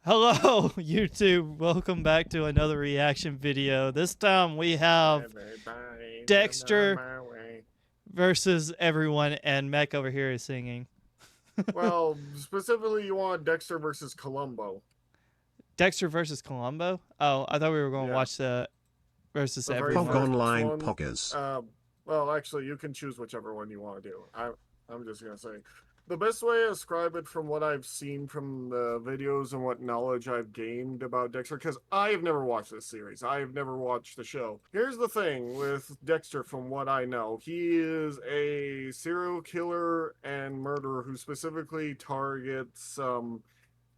Hello, YouTube. Welcome back to another reaction video. This time we have Dexter versus everyone, and Mech over here is singing. Well, specifically, you want Dexter versus Columbo. Dexter versus Columbo? Oh, I thought we were going to watch the versus the everyone. Pog Online Poggers. Well, actually, you can choose whichever one you want to do. I'm just going to say. The best way to describe it from what I've seen from the videos and what knowledge I've gained about Dexter, because I have never watched this series. I have never watched the show. Here's the thing with Dexter, from what I know. He is a serial killer and murderer who specifically targets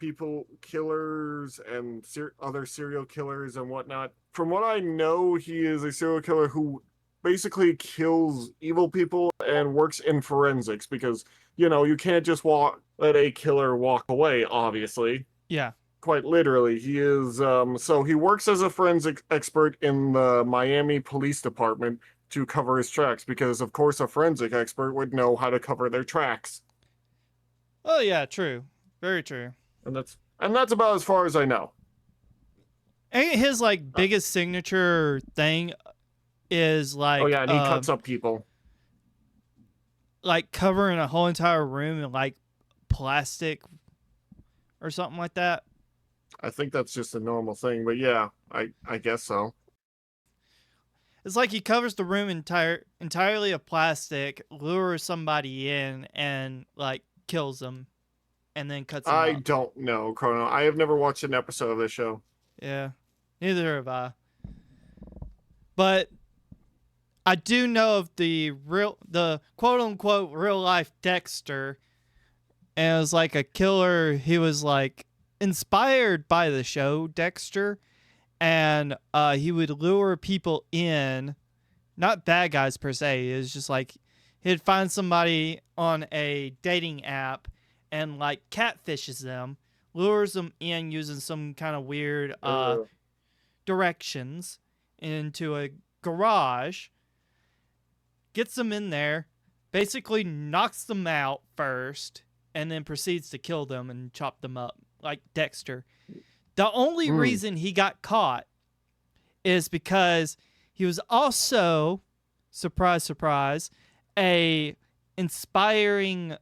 people, killers, and other serial killers and whatnot. From what I know, he is a serial killer who basically kills evil people and works in forensics because, you know, you can't just let a killer walk away, obviously. Yeah. Quite literally. He is, so he works as a forensic expert in the Miami Police Department to cover his tracks because, of course, a forensic expert would know how to cover their tracks. Oh, yeah, true. Very true. And that's about as far as I know. Ain't his, like, biggest signature thing is, like... Oh, yeah, and he cuts up people. Like, covering a whole entire room in, like, plastic or something like that? I think that's just a normal thing, but yeah, I guess so. It's like he covers the room entirely of plastic, lures somebody in, and, like, kills them, and then cuts them I up. don't know, Chrono. I have never watched an episode of this show. Yeah, neither have I. But I do know of the quote-unquote real-life Dexter, and it was like a killer. He was, like, inspired by the show Dexter, and he would lure people in, not bad guys per se. It was just like he'd find somebody on a dating app and, like, catfishes them, lures them in using some kind of weird directions into a garage, gets them in there, basically knocks them out first, and then proceeds to kill them and chop them up, like Dexter. The only reason he got caught is because he was also, surprise, surprise, a inspiring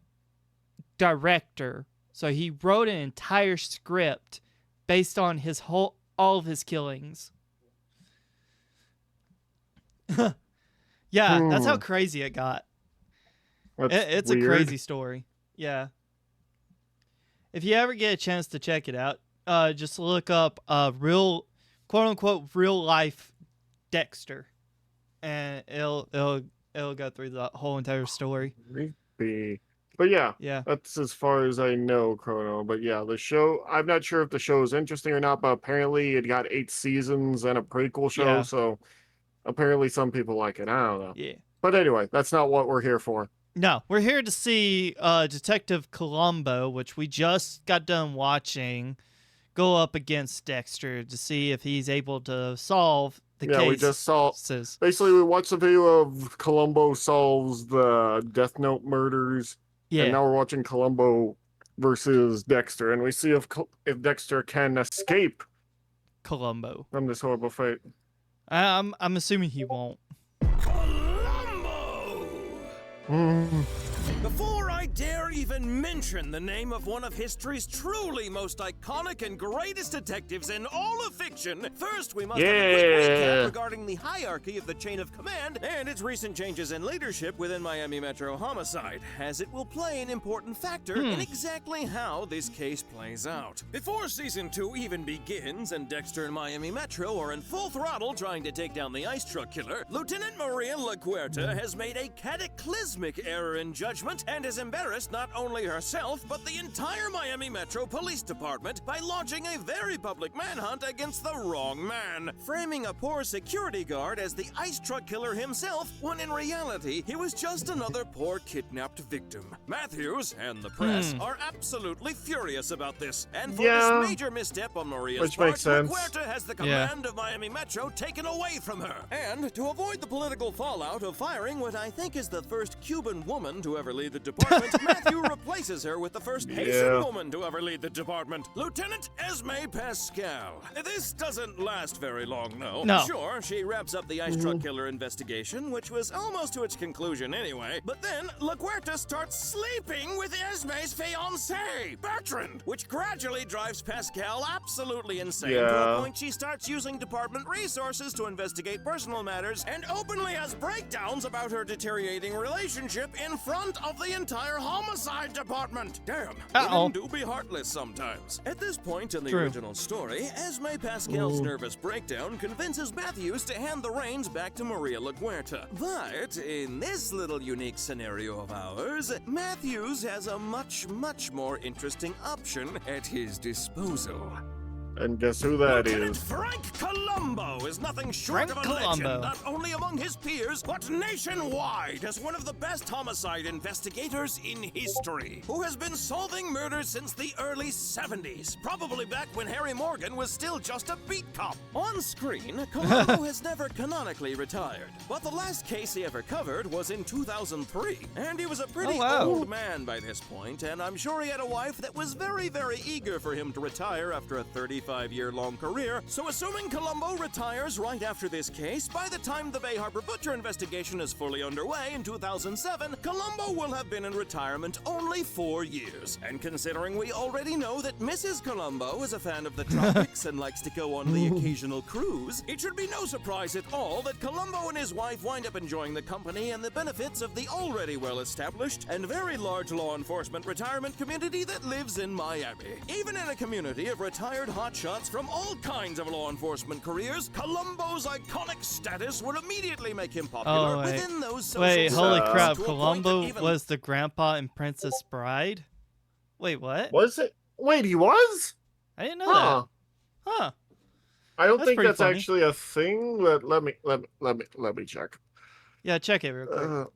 director. So he wrote an entire script based on all of his killings. Yeah, that's how crazy it got. It's weird. A crazy story. Yeah. If you ever get a chance to check it out, just look up real, quote-unquote, real-life Dexter. And it'll go through the whole entire story. Maybe. But yeah, that's as far as I know, Chrono. But yeah, the show, I'm not sure if the show is interesting or not, but apparently it got 8 seasons and a prequel show, so apparently some people like it. I don't know. Yeah. But anyway, that's not what we're here for. No, we're here to see Detective Columbo, which we just got done watching, go up against Dexter to see if he's able to solve the case. Yeah, we just saw... Basically, we watched a video of Columbo solves the Death Note murders. Yeah. And now we're watching Columbo versus Dexter, and we see if Dexter can escape Columbo from this horrible fate. I'm assuming he won't. Columbo! Before I dare even mention the name of one of history's truly most iconic and greatest detectives in all of fiction, first we must have a quick recap regarding the hierarchy of the chain of command and its recent changes in leadership within Miami Metro Homicide, as it will play an important factor in exactly how this case plays out. Before Season 2 even begins and Dexter and Miami Metro are in full throttle trying to take down the ice truck killer, Lieutenant Maria LaQuerta has made a cataclysmic error in judgment and has embarrassed not only herself, but the entire Miami Metro Police Department by launching a very public manhunt against the wrong man, framing a poor security guard as the ice truck killer himself, when in reality, he was just another poor kidnapped victim. Matthews and the press are absolutely furious about this, and for this major misstep on Maria's part, LaQuerta has the command of Miami Metro taken away from her. And to avoid the political fallout of firing what I think is the first Cuban woman to ever ever lead the department, Matthew replaces her with the first Haitian woman to ever lead the department, Lieutenant Esme Pascal. This doesn't last very long, though. No. Sure, she wraps up the ice truck killer investigation, which was almost to its conclusion anyway, but then LaGuerta starts sleeping with Esme's fiancé, Bertrand, which gradually drives Pascal absolutely insane to the point she starts using department resources to investigate personal matters and openly has breakdowns about her deteriorating relationship in front of the entire homicide department. Damn, women do be heartless sometimes. At this point in the original story, Esme Pascal's nervous breakdown convinces Matthews to hand the reins back to Maria LaGuerta. But in this little unique scenario of ours, Matthews has a much more interesting option at his disposal. And guess who that Lieutenant is? Frank Columbo is nothing short of a legend, not only among his peers, but nationwide as one of the best homicide investigators in history, who has been solving murders since the early 70s, probably back when Harry Morgan was still just a beat cop. On screen, Columbo has never canonically retired, but the last case he ever covered was in 2003, and he was a pretty old man by this point, and I'm sure he had a wife that was very eager for him to retire after a 35-year-long career, so assuming Columbo retires right after this case, by the time the Bay Harbor Butcher investigation is fully underway in 2007, Columbo will have been in retirement only 4 years. And considering we already know that Mrs. Columbo is a fan of the tropics and likes to go on the occasional cruise, it should be no surprise at all that Columbo and his wife wind up enjoying the company and the benefits of the already well-established and very large law enforcement retirement community that lives in Miami. Even in a community of retired hotshots from all kinds of law enforcement careers, Columbo's iconic status would immediately make him popular within those social Wait, holy circles crap, to a point Columbo that even was the grandpa in Princess Bride? Wait, what? Was it? Wait, he was? I didn't know that. Huh. I don't think pretty that's funny. actually a thing, but let me check. Yeah, check it real quick.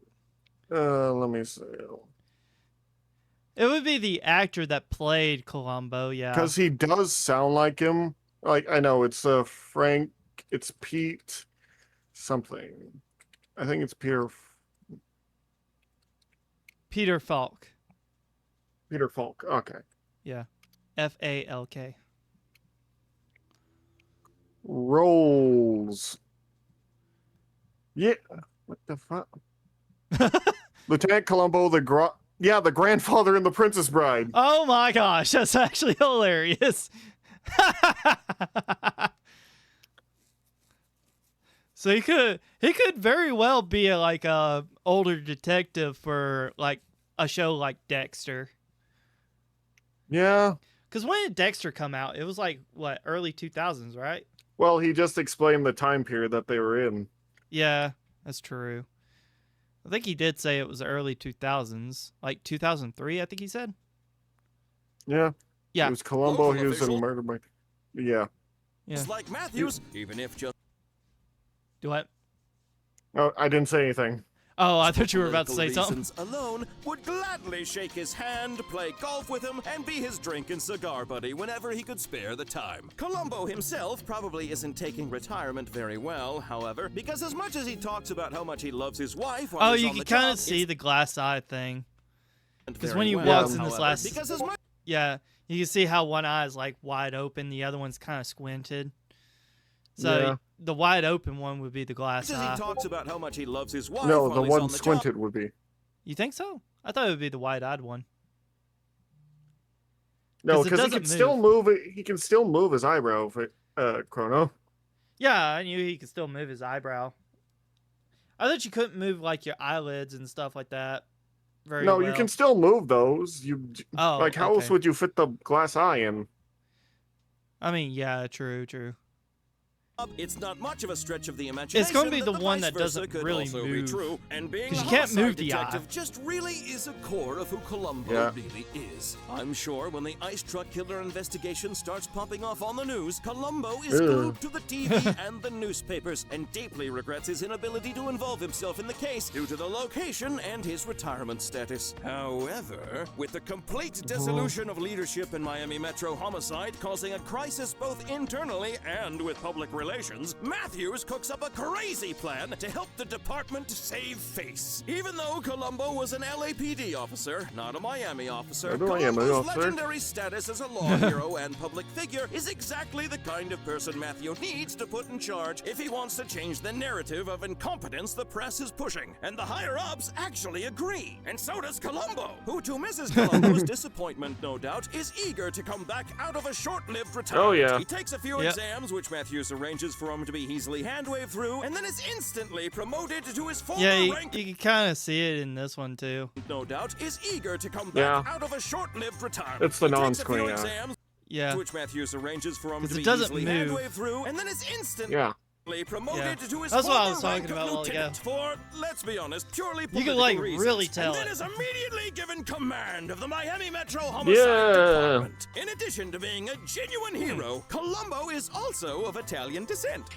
Let me see. It would be the actor that played Columbo, yeah. Because he does sound like him. Like, I know it's Frank, it's Pete something. I think it's Peter Falk. Peter Falk. Okay. Yeah. Falk. Rolls. Yeah. What the fuck? Lieutenant Columbo, the grandfather in The Princess Bride. Oh my gosh, that's actually hilarious. So he could very well be a older detective for like a show like Dexter. Yeah. Because when did Dexter come out? It was like what, early 2000s, right? Well, he just explained the time period that they were in. Yeah, that's true. I think he did say it was early 2000s, like 2003. I think he said. Yeah. Yeah. It was Columbo. He was in Murder by. Yeah. It's like Matthews, even if just. Do what? Oh, I didn't say anything. Oh, I thought you were about to say something. Alone would gladly shake his hand, play golf with him, and be his drink and cigar buddy whenever he could spare the time. Columbo himself probably isn't taking retirement very well, however, because as much as he talks about how much he loves his wife, while he's you on can the kind job, of see the glass eye thing. Because very when he well, walks in this however, last, because as much yeah, you can see how one eye is like wide open, the other one's kind of squinted. So the wide open one would be the glass as eye. he talks about how much he loves his wife, No, while the he's one on the squinted job, would be. You think so? I thought it would be the wide-eyed one. No, 'Cause it because he doesn't can still move it. He can still move his eyebrow. Chrono. Yeah, I knew he could still move his eyebrow. I thought you couldn't move like your eyelids and stuff like that. Very No, well. you can still move those. Oh, like how else okay. would you fit the glass eye in? I mean, yeah, true. it's not much of a stretch of the imagination. It's going to be the that one vice that doesn't versa could really also move. Be true, and being 'Cause a you can't homicide move the eye. detective just really is a core of who Columbo really is. I'm sure when the ice truck killer investigation starts popping off on the news, Columbo is glued to the TV and the newspapers, and deeply regrets his inability to involve himself in the case due to the location and his retirement status. However, with the complete dissolution of leadership in Miami Metro homicide causing a crisis both internally and with public relations, Matthews cooks up a crazy plan to help the department save face. Even though Columbo was an LAPD officer, not a Miami officer, Columbo's legendary status as a law hero and public figure is exactly the kind of person Matthew needs to put in charge if he wants to change the narrative of incompetence the press is pushing. And the higher-ups actually agree. And so does Columbo, who, to Mrs. Columbo's disappointment, no doubt, is eager to come back out of a short-lived retirement. Oh, yeah. He takes a few exams, which Matthews arranges for him to be easily hand-waved through, and then is instantly promoted to his former rank. You can kind of see it in this one, too. No doubt, is eager to come back out of a short-lived retirement. It's the non-screen, which Matthews arranges for him to be doesn't easily move. hand-waved through, and then is instantly promoted to his That's what I former was talking rank of about a while ago. lieutenant for, let's be honest, purely You political can, like, reasons. really tell And then it. is immediately given command of the Miami Metro Homicide Department. In addition to being a genuine hero, Columbo is also of Italian descent.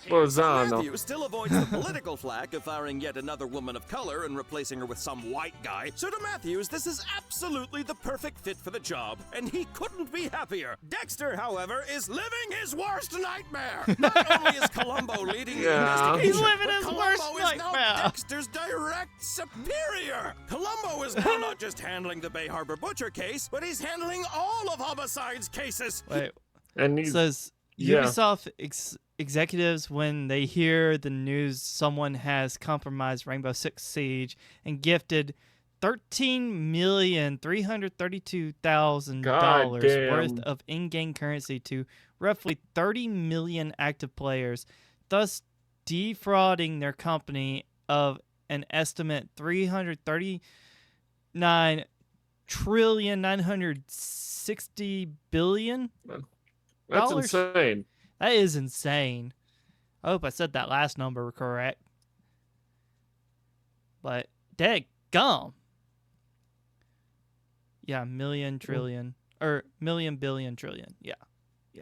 Matthew still avoids the political flack of firing yet another woman of color and replacing her with some white guy. So to Matthews, this is absolutely the perfect fit for the job, and he couldn't be happier. Dexter, however, is living his worst nightmare. Not only is Columbo leading the investigation, He's living his but worst Columbo is now nightmare. Dexter's direct superior. Columbo is now not just handling the Bay Harbor Butcher case, but he's handling all of Homicide's cases. Wait. And It says Ubisoft executives, when they hear the news someone has compromised Rainbow Six Siege and gifted $13,332,000 worth of in-game currency to roughly 30 million active players, thus defrauding their company of an estimate $339,960 That's insane. That is insane. I hope I said that last number correct. But dadgum. Yeah, million trillion. Or million billion trillion. Yeah. Yeah.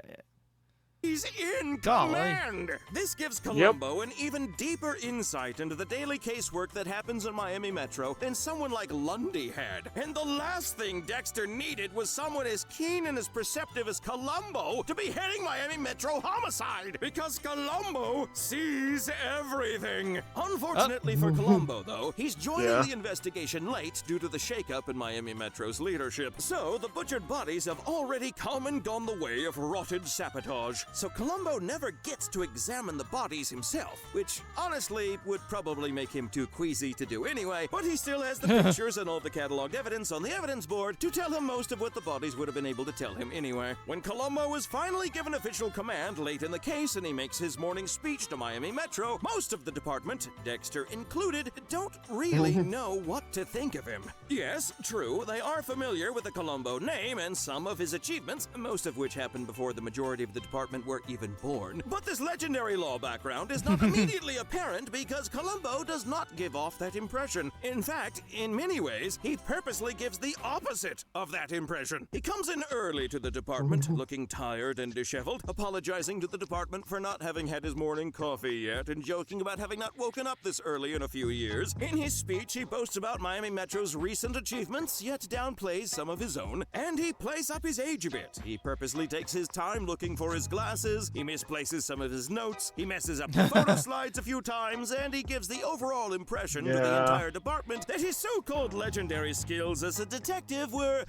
He's in Golly. command! This gives Columbo an even deeper insight into the daily casework that happens in Miami Metro than someone like Lundy had. And the last thing Dexter needed was someone as keen and as perceptive as Columbo to be heading Miami Metro Homicide, because Columbo sees everything. Unfortunately for Columbo, though, he's joining the investigation late due to the shakeup in Miami Metro's leadership. So the butchered bodies have already come and gone the way of rotted sabotage. So Columbo never gets to examine the bodies himself, which honestly would probably make him too queasy to do anyway, but he still has the pictures and all the cataloged evidence on the evidence board to tell him most of what the bodies would have been able to tell him anyway. When Columbo is finally given official command late in the case and he makes his morning speech to Miami Metro, most of the department, Dexter included, don't really know what to think of him. Yes, true, they are familiar with the Columbo name and some of his achievements, most of which happened before the majority of the department were even born. But this legendary law background is not immediately apparent because Columbo does not give off that impression. In fact, in many ways, he purposely gives the opposite of that impression. He comes in early to the department, looking tired and disheveled, apologizing to the department for not having had his morning coffee yet, and joking about having not woken up this early in a few years. In his speech, he boasts about Miami Metro's recent achievements, yet downplays some of his own, and he plays up his age a bit. He purposely takes his time looking for his glasses, he misplaces some of his notes, he messes up the photo slides a few times, and he gives the overall impression to the entire department that his so-called legendary skills as a detective were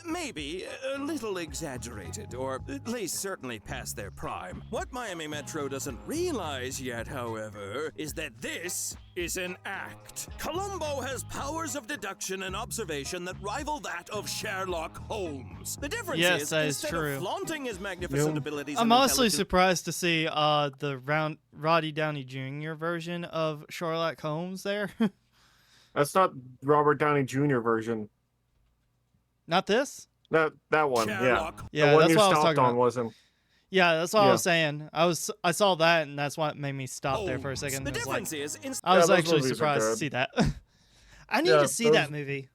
maybe a little exaggerated, or at least certainly past their prime. What Miami Metro doesn't realize yet, however, is that this is an act. Columbo has powers of deduction and observation that rival that of Sherlock Holmes. The difference is, that is instead true. of flaunting his magnificent abilities I'm and honestly intelligence, surprised to see the Roddy Downey Jr. version of Sherlock Holmes there. That's not Robert Downey Jr. version. Not this? That one, Sherlock. Yeah, the one that's you what I was stopped talking on about. wasn't. Yeah, that's what I was saying. I saw that, and that's what made me stop there for a second. The It was like- difference is, I was those actually movies are surprised to good. see that. I need to see that movie.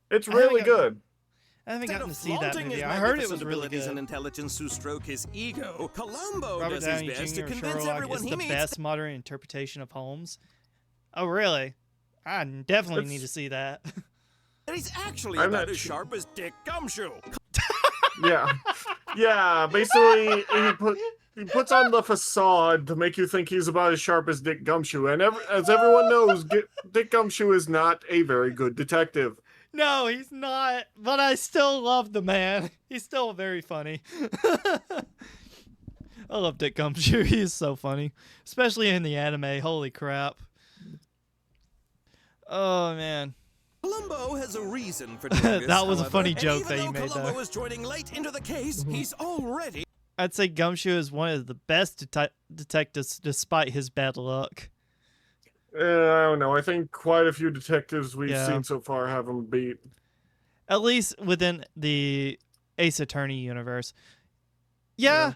It's I haven't really good. I haven't instead gotten of to see that flaunting movie. his I heard it magnificent was really abilities and good. intelligence to stroke his ego, Columbo Robert does Downey his best Jr. to convince Sherlock everyone is he the meets best modern interpretation of Holmes. Oh, really? I definitely need to see that. that he's actually I'm about not as su- sharp as Dick Gumshoe. Yeah. Yeah, basically, he puts on the facade to make you think he's about as sharp as Dick Gumshoe. And as everyone knows, Dick Gumshoe is not a very good detective. No, he's not. But I still love the man. He's still very funny. I love Dick Gumshoe. He's so funny, especially in the anime. Holy crap! Oh man. Columbo has a reason for doing this, That was a however, funny and joke even that he though made Columbo there. is joining late into the case, he's already... I'd say Gumshoe is one of the best detectives, despite his bad luck. I don't know. I think quite a few detectives we've Yeah. seen so far have him beat. At least within the Ace Attorney universe. Yeah.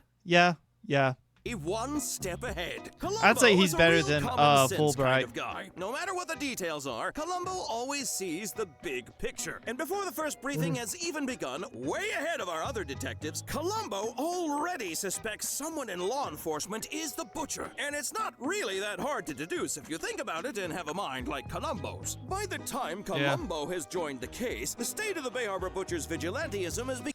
one step ahead. I'd say Columbo he's is a better real than common sense Fulbright. kind of guy. No matter what the details are, Columbo always sees the big picture. And before the first briefing has even begun, way ahead of our other detectives, Columbo already suspects someone in law enforcement is the butcher. And it's not really that hard to deduce if you think about it and have a mind like Columbo's. By the time Columbo has joined the case, the state of the Bay Harbor Butcher's vigilantism has become...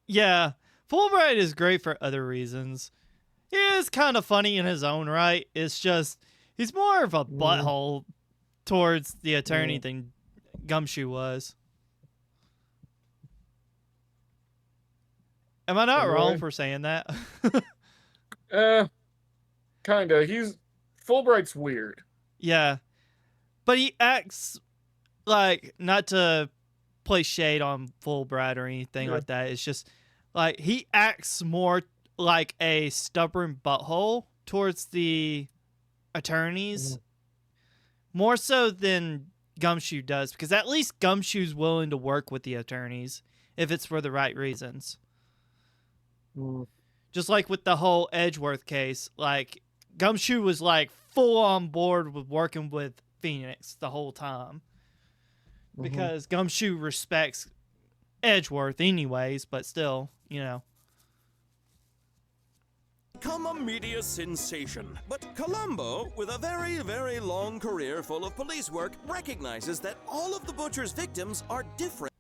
Yeah, Fulbright is great for other reasons. He is kind of funny in his own right. It's just he's more of a butthole towards the attorney than Gumshoe was. Am I not wrong for saying that? Kinda. Fulbright's weird. Yeah, but he acts like, not to play shade on Fulbright or anything like that. It's just like he acts more like a stubborn butthole towards the attorneys, more so than Gumshoe does, because at least Gumshoe's willing to work with the attorneys if it's for the right reasons. Just like with the whole Edgeworth case, like Gumshoe was like full on board with working with Phoenix the whole time, because Gumshoe respects Edgeworth anyways, but still, you know. Become a media sensation. But Columbo, with a very, very long career full of police work, recognizes that all of the butcher's victims are different.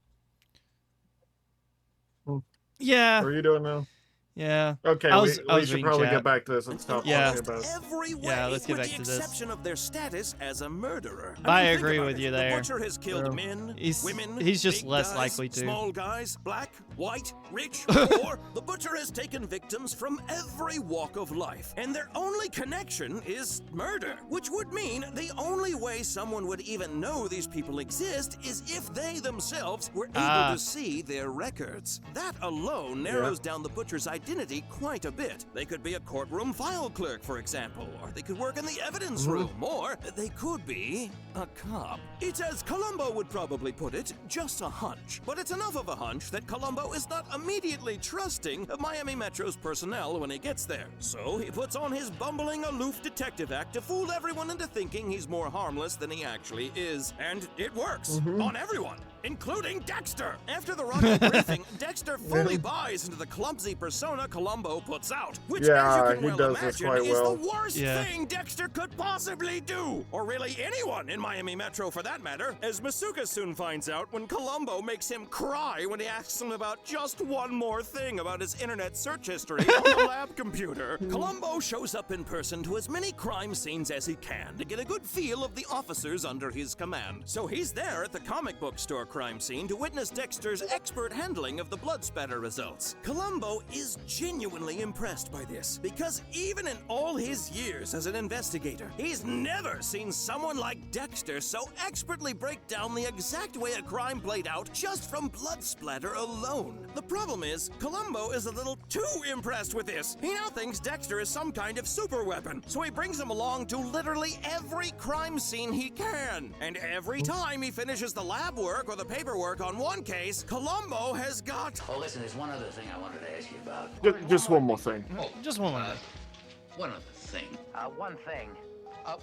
Yeah. What are you doing now? Yeah. Okay, I we was should reading probably chat. get back to this and stop Yeah. talking about it. Every way, Yeah, let's get with back the to this. exception of their status as a murderer. I mean, think agree about with it. you there. The butcher has killed men, women, He's just big less guys, likely to. small guys, black, white, rich, poor. The butcher has taken victims from every walk of life, and their only connection is murder, which would mean the only way someone would even know these people exist is if they themselves were able to see their records. That alone narrows down the butcher's identity quite a bit. They could be a courtroom file clerk, for example, or they could work in the evidence room, or they could be a cop. It's, as Columbo would probably put it, just a hunch. But it's enough of a hunch that Columbo is not immediately trusting of Miami Metro's personnel when he gets there. So he puts on his bumbling, aloof detective act to fool everyone into thinking he's more harmless than he actually is. And it works on everyone, including Dexter. After the rocket briefing, Dexter fully buys into the clumsy persona Columbo puts out, which, as you can he well does this imagine, quite is well. the worst thing Dexter could possibly do, or really anyone in Miami Metro for that matter, as Masuka soon finds out when Columbo makes him cry when he asks him about just one more thing about his internet search history on the lab computer. Columbo shows up in person to as many crime scenes as he can to get a good feel of the officers under his command. So he's there at the comic book store crime scene to witness Dexter's expert handling of the blood spatter results. Columbo is genuinely impressed by this, because even in all his years as an investigator, he's never seen someone like Dexter so expertly break down the exact way a crime played out just from blood splatter alone. The problem is, Columbo is a little too impressed with this. He now thinks Dexter is some kind of super weapon, so he brings him along to literally every crime scene he can. And every time he finishes the lab work or the paperwork on one case, Columbo has got... Oh, listen, there's one other thing I wanted to ask you about. Just one more thing. Just one more. One other thing. One thing.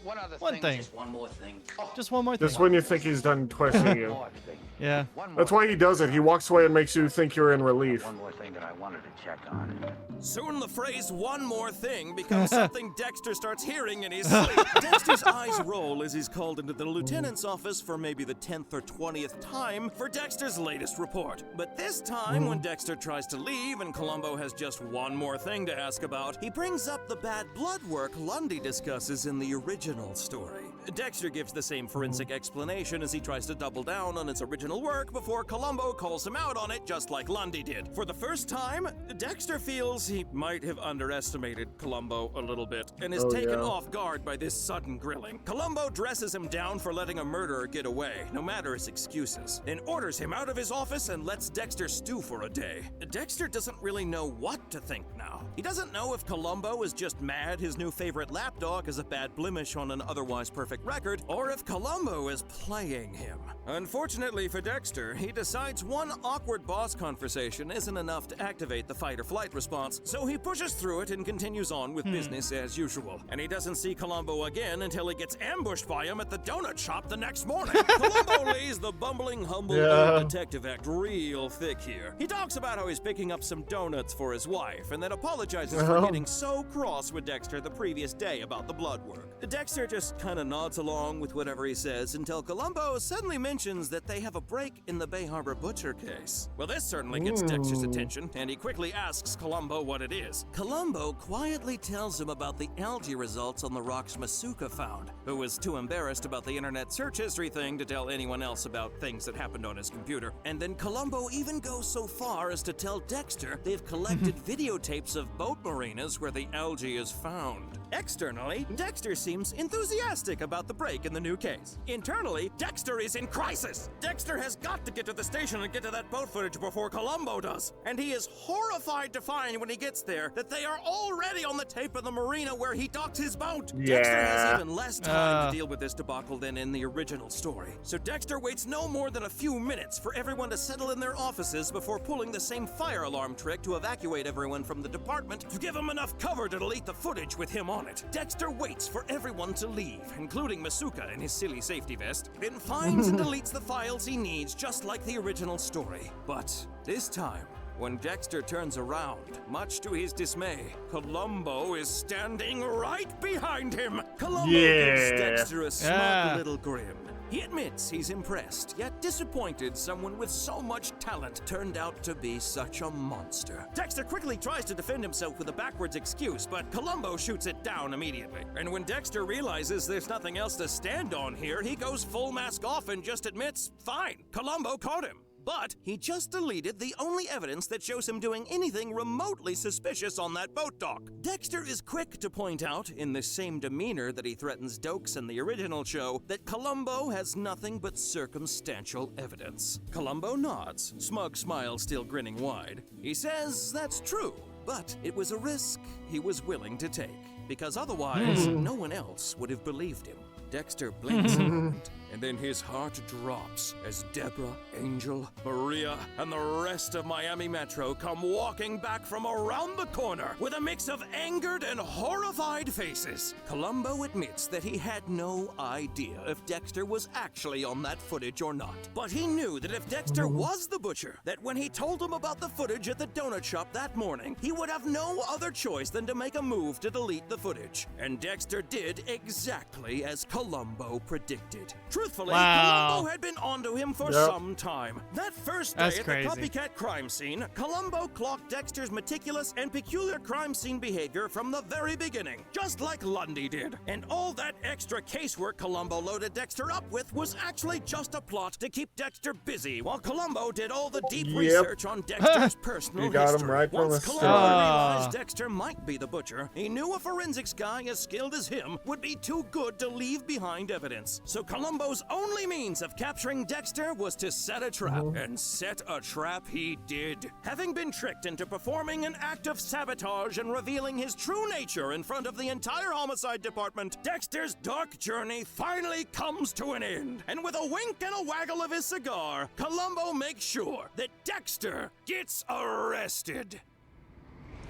One other One thing. Just one more thing. Just one more thing. Just when you think he's done twisting you. More thing. Yeah. One more That's why he does it. He walks away and makes you think you're in relief. One more thing that I wanted to check on. Soon the phrase "one more thing" becomes something Dexter starts hearing in his sleep. Dexter's eyes roll as he's called into the lieutenant's office for maybe the 10th or 20th time for Dexter's latest report. But this time, when Dexter tries to leave and Columbo has just one more thing to ask about, he brings up the bad blood work Lundy discusses in the original story. Dexter gives the same forensic explanation as he tries to double down on his original work before Columbo calls him out on it just like Lundy did. For the first time, Dexter feels he might have underestimated Columbo a little bit and is taken off guard by this sudden grilling. Columbo dresses him down for letting a murderer get away, no matter his excuses, and orders him out of his office and lets Dexter stew for a day. Dexter doesn't really know what to think now. He doesn't know if Columbo is just mad his new favorite lapdog is a bad blemish on an otherwise perfect record, or if Columbo is playing him. Unfortunately for Dexter, he decides one awkward boss conversation isn't enough to activate the fight or flight response, so he pushes through it and continues on with business as usual. And he doesn't see Columbo again until he gets ambushed by him at the donut shop the next morning. Columbo lays the bumbling, humble old detective act real thick here. He talks about how he's picking up some donuts for his wife, and then apologizes for getting so cross with Dexter the previous day about the blood work. Dexter just kinda nods along with whatever he says until Columbo suddenly mentions that they have a break in the Bay Harbor Butcher case. Well, this certainly gets Dexter's attention, and he quickly asks Columbo what it is. Columbo quietly tells him about the algae results on the rocks Masuka found, who was too embarrassed about the internet search history thing to tell anyone else about things that happened on his computer. And then Columbo even goes so far as to tell Dexter they've collected videotapes of boat marinas where the algae is found. Externally, Dexter seems enthusiastic about the break in the new case. Internally, Dexter is in crisis. Dexter has got to get to the station and get to that boat footage before Columbo does. And he is horrified to find when he gets there that they are already on the tape of the marina where he docked his boat. Dexter has even less time to deal with this debacle than in the original story. So Dexter waits no more than a few minutes for everyone to settle in their offices before pulling the same fire alarm trick to evacuate everyone from the department to give him enough cover to delete the footage with him on it. Dexter waits for everyone to leave, including Masuka in his silly safety vest, then finds and deletes the files he needs just like the original story. But this time, when Dexter turns around, much to his dismay, Columbo is standing right behind him. Columbo gives Dexter a smug little grin. He admits he's impressed, yet disappointed someone with so much talent turned out to be such a monster. Dexter quickly tries to defend himself with a backwards excuse, but Columbo shoots it down immediately. And when Dexter realizes there's nothing else to stand on here, he goes full mask off and just admits, fine, Columbo caught him. But he just deleted the only evidence that shows him doing anything remotely suspicious on that boat dock. Dexter is quick to point out, in the same demeanor that he threatens Dokes in the original show, that Columbo has nothing but circumstantial evidence. Columbo nods, smug smile still grinning wide. He says that's true, but it was a risk he was willing to take, because otherwise no one else would have believed him. Dexter blinks a moment, and then his heart drops as Deborah, Angel, Maria, and the rest of Miami Metro come walking back from around the corner with a mix of angered and horrified faces. Columbo admits that he had no idea if Dexter was actually on that footage or not. But he knew that if Dexter was the butcher, that when he told him about the footage at the donut shop that morning, he would have no other choice than to make a move to delete the footage. And Dexter did exactly as Columbo predicted. Truthfully, Columbo had been onto him for some time. That first day at the copycat crime scene, Columbo clocked Dexter's meticulous and peculiar crime scene behavior from the very beginning, just like Lundy did. And all that extra casework Columbo loaded Dexter up with was actually just a plot to keep Dexter busy, while Columbo did all the deep research on Dexter's personal You got history. him right from Once the Columbo start. realized Dexter might be the butcher, he knew a forensics guy as skilled as him would be too good to leave behind evidence. So Columbo's only means of capturing Dexter was to set a trap, and set a trap he did. Having been tricked into performing an act of sabotage and revealing his true nature in front of the entire homicide department, Dexter's dark journey finally comes to an end. And with a wink and a waggle of his cigar, Columbo makes sure that Dexter gets arrested.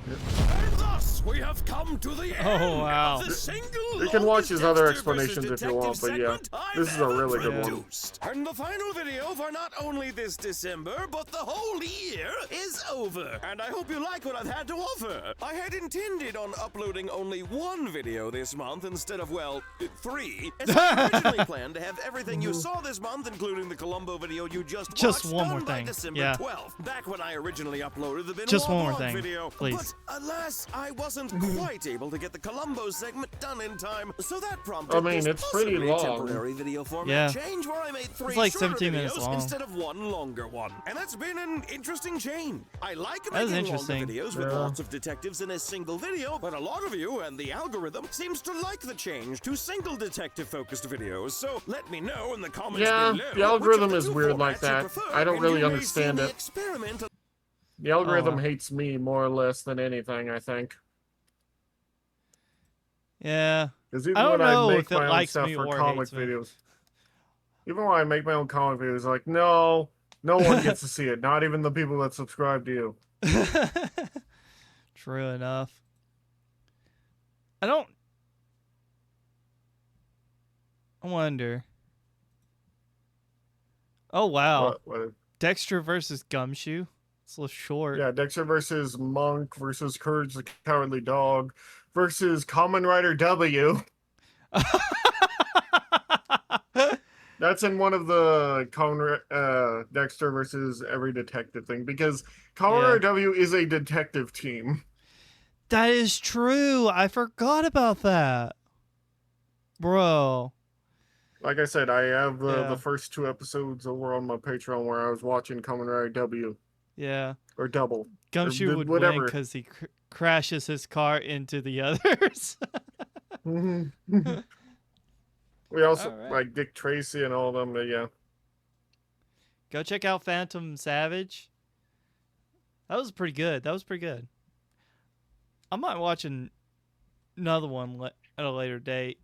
And thus, Yes, we have come to the end wow. of the single You can watch his other longest Dexter versus explanations if you want, Detective but yeah, segment I've this is a ever really good one. produced. And the final video for not only this December, but the whole year is over. And I hope you like what I've had to offer. I had intended on uploading only one video this month instead of, well, 3. As I originally planned to have everything you saw this month, including the Columbo video you just watched, one more done by thing. December Yeah. 12th, back when I originally uploaded the Just one more vlog thing, video. please. But alas, I wasn't quite able to get the Columbo segment done in time, so that prompted I mean, this it's pretty possibly long. temporary video format Yeah. change where I made 3 like shorter 17 minutes videos long. instead of one longer one. And that's been an interesting change. I like That is making longer interesting. videos with Yeah. lots of detectives in a single video, but a lot of you and the algorithm seems to like the change to single detective-focused videos. So let me know in the comments Yeah, below. the algorithm which of is the 2 weird like formats you that. prefer, I don't and really you may understand see me it. experiment The algorithm wow. hates me more or less than anything, I think. Yeah. Because even I don't when know I if make it my own likes stuff me for or comic hates me. videos, even when I make my own comic videos, like, no one gets to see it. Not even the people that subscribe to you. True enough. I wonder. Oh wow. What? Dexter versus Gumshoe. It's a little short. Yeah, Dexter versus Monk versus Courage the Cowardly Dog versus Kamen Rider W. That's in one of the Dexter versus every detective thing, because Kamen Rider W is a detective team. That is true. I forgot about that. Bro. Like I said, I have Yeah. the first 2 episodes over on my Patreon where I was watching Kamen Rider W. Yeah. Or Double. Gumshoe would win whatever. because he crashes his car into the others. We also Alright. like Dick Tracy and all of them, but yeah. Go check out Phantom Savage. That was pretty good. I might watch another one at a later date.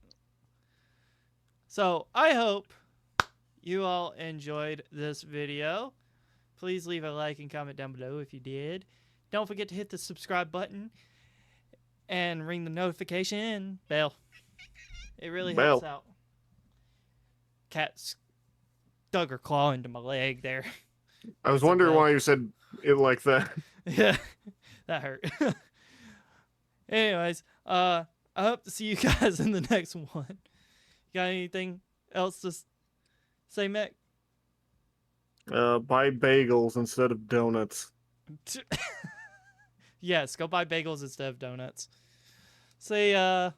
So I hope you all enjoyed this video. Please leave a like and comment down below if you did. Don't forget to hit the subscribe button and ring the notification bell. It really helps out. Cat's dug her claw into my leg there. I was wondering why you said it like that. Yeah, that hurt. Anyways, I hope to see you guys in the next one. You got anything else to say, Mick? Buy bagels instead of donuts. Yes, go buy bagels instead of donuts. Say,